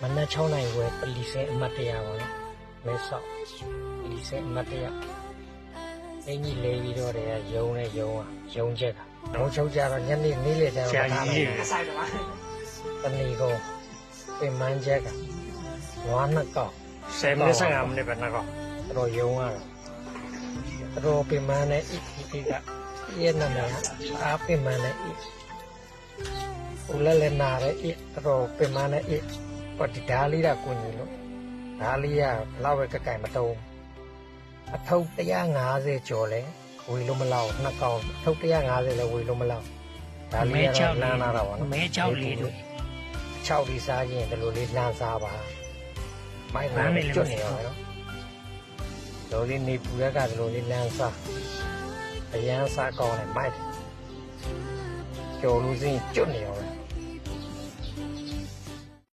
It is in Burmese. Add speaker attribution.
Speaker 1: မနက်6နိုင်ဝယ်ပလီစဲအမတ်တရားပါနော်မဲဆောက်ပလီစဲအမတ်တရားအင်းကြီးလေးပြီးတော့တည်းကယုံနဲ့ယုံချက်ကဘုံချုပ်ကြတော့ညနေနေ့လေကျတော့ထားတယ်တဏီကုန်းပင်မန်းချက်ကဝါနှစ်ကောက်10မိနစ်15မိနစ်ပဲနှစ်ကောက်တော့ယုံရတော့ပင်မန်းနဲ့ဤကရဲ့နာမည်အားပင်မန်းနဲ့ဤဦးလည်းနာရဲဤတော့ပင်မန်းနဲ့ဤပတ်ဒီဓာလေးကကိုညီလို့ဓာလေးကဘလောက်ပဲကကင်မတုံးအထုပ်150ကျော်လဲဝေလို့မလောက်နှစ်ကောင်အထုပ်150လဲဝေလို့မလောက်ဒါလေးကတော့လမ်းလာတာပါနော်မဲချောက်လေးတို့6လေးစားရင်ဒီလိုလေးလမ်းစားပါမိုက်လမ်းလေးကျွတ်နေရောနော်လိုလေးနေပူရက်ကဒီလိုလေးလမ်းစားအရန်စားကောင်းတယ်မိုက်ကျော်လို့စင်းကျွတ်နေရော